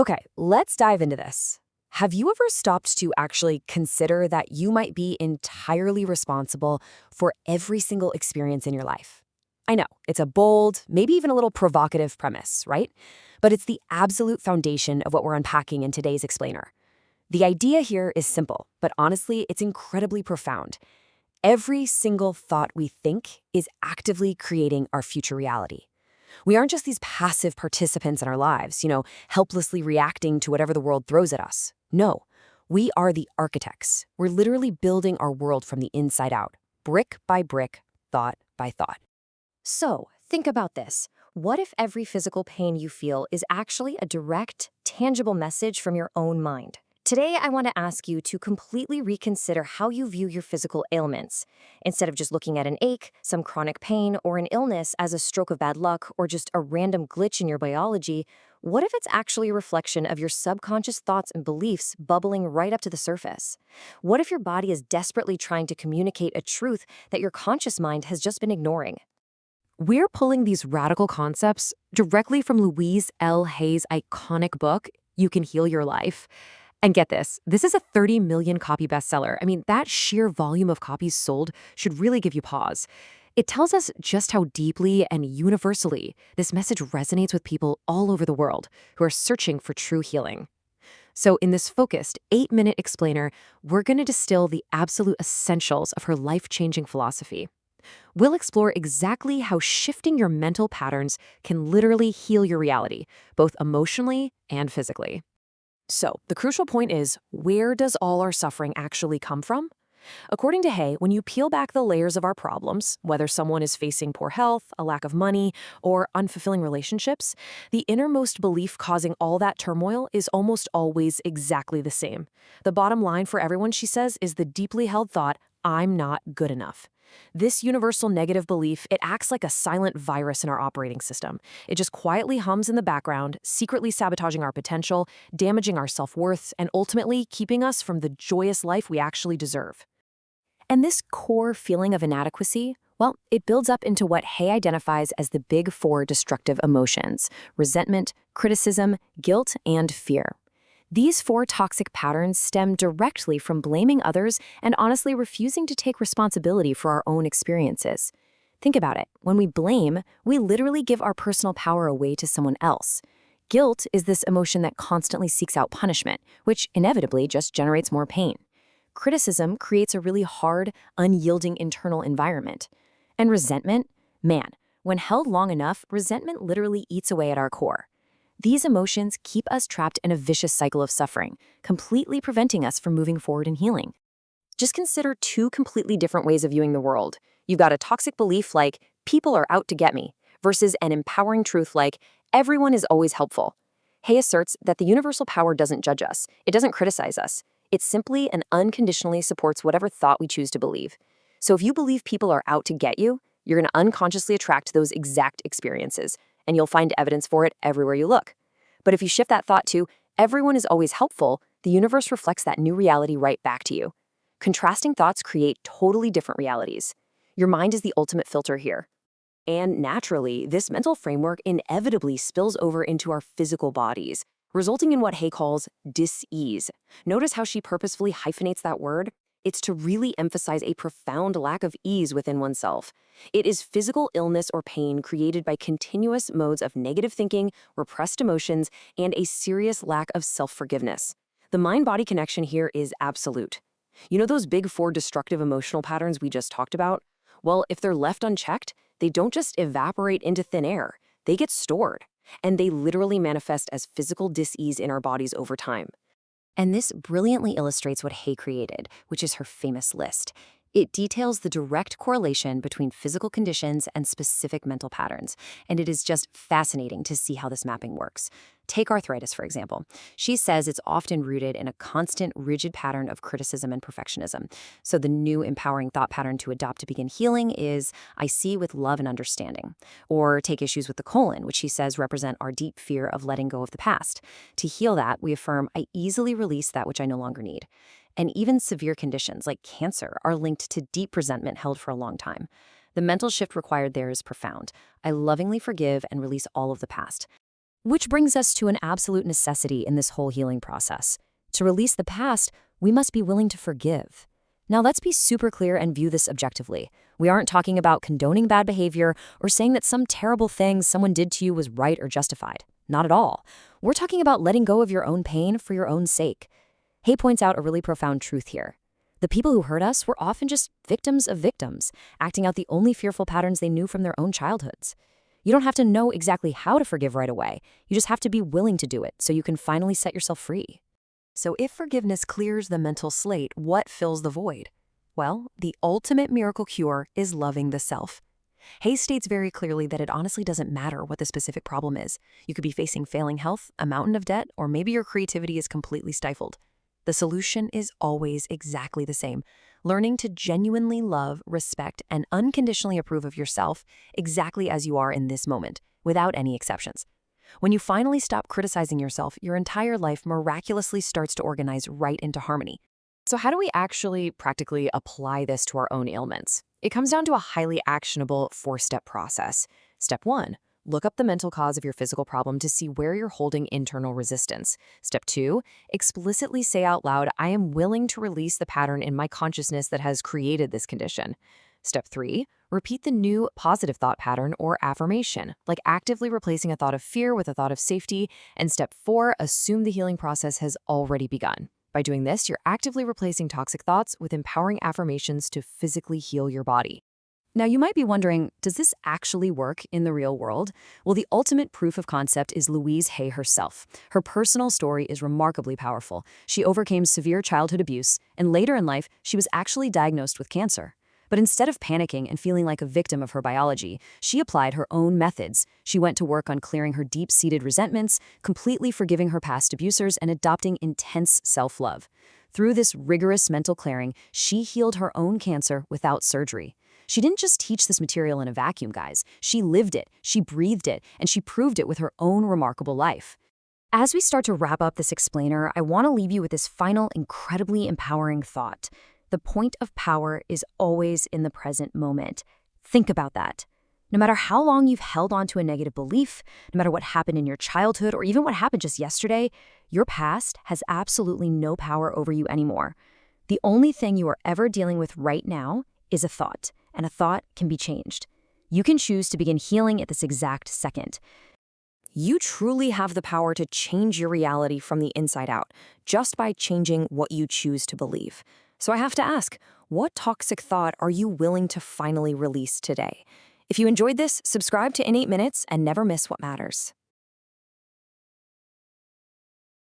Okay, let's dive into this. Have you ever stopped to actually consider that you might be entirely responsible for every single experience in your life? I know, it's a bold, maybe even a little provocative premise, right? But it's the absolute foundation of what we're unpacking in today's explainer. The idea here is simple, but honestly, it's incredibly profound. Every single thought we think is actively creating our future reality. We aren't just these passive participants in our lives, helplessly reacting to whatever the world throws at us. No, we are the architects. We're literally building our world from the inside out, brick by brick, thought by thought. So, think about this. What if every physical pain you feel is actually a direct, tangible message from your own mind? Today, I want to ask you to completely reconsider how you view your physical ailments. Instead of just looking at an ache, some chronic pain, or an illness as a stroke of bad luck or just a random glitch in your biology, what if it's actually a reflection of your subconscious thoughts and beliefs bubbling right up to the surface? What if your body is desperately trying to communicate a truth that your conscious mind has just been ignoring? We're pulling these radical concepts directly from Louise L. Hay's iconic book, You Can Heal Your Life. And get this is a 30 million copy bestseller. I mean, that sheer volume of copies sold should really give you pause. It tells us just how deeply and universally this message resonates with people all over the world who are searching for true healing. So in this focused 8-minute explainer, we're going to distill the absolute essentials of her life-changing philosophy. We'll explore exactly how shifting your mental patterns can literally heal your reality, both emotionally and physically. So, the crucial point is, where does all our suffering actually come from? According to Hay, when you peel back the layers of our problems, whether someone is facing poor health, a lack of money, or unfulfilling relationships, the innermost belief causing all that turmoil is almost always exactly the same. The bottom line for everyone, she says, is the deeply held thought, I'm not good enough. This universal negative belief, it acts like a silent virus in our operating system. It just quietly hums in the background, secretly sabotaging our potential, damaging our self-worth, and ultimately keeping us from the joyous life we actually deserve. And this core feeling of inadequacy, well, it builds up into what Hay identifies as the big four destructive emotions: resentment, criticism, guilt, and fear. These four toxic patterns stem directly from blaming others and honestly refusing to take responsibility for our own experiences. Think about it. When we blame, we literally give our personal power away to someone else. Guilt is this emotion that constantly seeks out punishment, which inevitably just generates more pain. Criticism creates a really hard, unyielding internal environment. And resentment? Man, when held long enough, resentment literally eats away at our core. These emotions keep us trapped in a vicious cycle of suffering, completely preventing us from moving forward and healing. Just consider two completely different ways of viewing the world. You've got a toxic belief like, people are out to get me, versus an empowering truth like, everyone is always helpful. Hay asserts that the universal power doesn't judge us. It doesn't criticize us. It simply and unconditionally supports whatever thought we choose to believe. So if you believe people are out to get you, you're going to unconsciously attract those exact experiences, and you'll find evidence for it everywhere you look. But if you shift that thought to, everyone is always helpful, the universe reflects that new reality right back to you. Contrasting thoughts create totally different realities. Your mind is the ultimate filter here. And naturally, this mental framework inevitably spills over into our physical bodies, resulting in what Hay calls dis-ease. Notice how she purposefully hyphenates that word? It's to really emphasize a profound lack of ease within oneself. It is physical illness or pain created by continuous modes of negative thinking, repressed emotions, and a serious lack of self-forgiveness. The mind-body connection here is absolute. You know those big four destructive emotional patterns we just talked about? Well, if they're left unchecked, they don't just evaporate into thin air. They get stored, and they literally manifest as physical dis-ease in our bodies over time. And this brilliantly illustrates what Hay created, which is her famous list. It details the direct correlation between physical conditions and specific mental patterns, and it is just fascinating to see how this mapping works. Take arthritis, for example. She says it's often rooted in a constant, rigid pattern of criticism and perfectionism. So the new empowering thought pattern to adopt to begin healing is, I see with love and understanding. Or take issues with the colon, which she says represent our deep fear of letting go of the past. To heal that, we affirm, I easily release that which I no longer need. And even severe conditions like cancer are linked to deep resentment held for a long time. The mental shift required there is profound. I lovingly forgive and release all of the past. Which brings us to an absolute necessity in this whole healing process. To release the past, we must be willing to forgive. Now, let's be super clear and view this objectively. We aren't talking about condoning bad behavior or saying that some terrible thing someone did to you was right or justified. Not at all. We're talking about letting go of your own pain for your own sake. Hay points out a really profound truth here. The people who hurt us were often just victims of victims, acting out the only fearful patterns they knew from their own childhoods. You don't have to know exactly how to forgive right away. You just have to be willing to do it so you can finally set yourself free. So if forgiveness clears the mental slate, what fills the void? Well, the ultimate miracle cure is loving the self. Hayes states very clearly that it honestly doesn't matter what the specific problem is. You could be facing failing health, a mountain of debt, or maybe your creativity is completely stifled. The solution is always exactly the same: learning to genuinely love, respect, and unconditionally approve of yourself exactly as you are in this moment, without any exceptions. When you finally stop criticizing yourself, your entire life miraculously starts to organize right into harmony. So how do we actually practically apply this to our own ailments? It comes down to a highly actionable 4-step process. Step 1. Look up the mental cause of your physical problem to see where you're holding internal resistance. Step 2. Explicitly say out loud, I am willing to release the pattern in my consciousness that has created this condition. Step 3. Repeat the new positive thought pattern or affirmation, like actively replacing a thought of fear with a thought of safety. And Step 4. Assume the healing process has already begun. By doing this, you're actively replacing toxic thoughts with empowering affirmations to physically heal your body. Now, you might be wondering, does this actually work in the real world? Well, the ultimate proof of concept is Louise Hay herself. Her personal story is remarkably powerful. She overcame severe childhood abuse, and later in life, she was actually diagnosed with cancer. But instead of panicking and feeling like a victim of her biology, she applied her own methods. She went to work on clearing her deep-seated resentments, completely forgiving her past abusers, and adopting intense self-love. Through this rigorous mental clearing, she healed her own cancer without surgery. She didn't just teach this material in a vacuum, guys. She lived it, she breathed it, and she proved it with her own remarkable life. As we start to wrap up this explainer, I want to leave you with this final, incredibly empowering thought. The point of power is always in the present moment. Think about that. No matter how long you've held on to a negative belief, no matter what happened in your childhood, or even what happened just yesterday, your past has absolutely no power over you anymore. The only thing you are ever dealing with right now is a thought, and a thought can be changed. You can choose to begin healing at this exact second. You truly have the power to change your reality from the inside out, just by changing what you choose to believe. So I have to ask, what toxic thought are you willing to finally release today? If you enjoyed this, subscribe to In 8 Minutes and never miss what matters.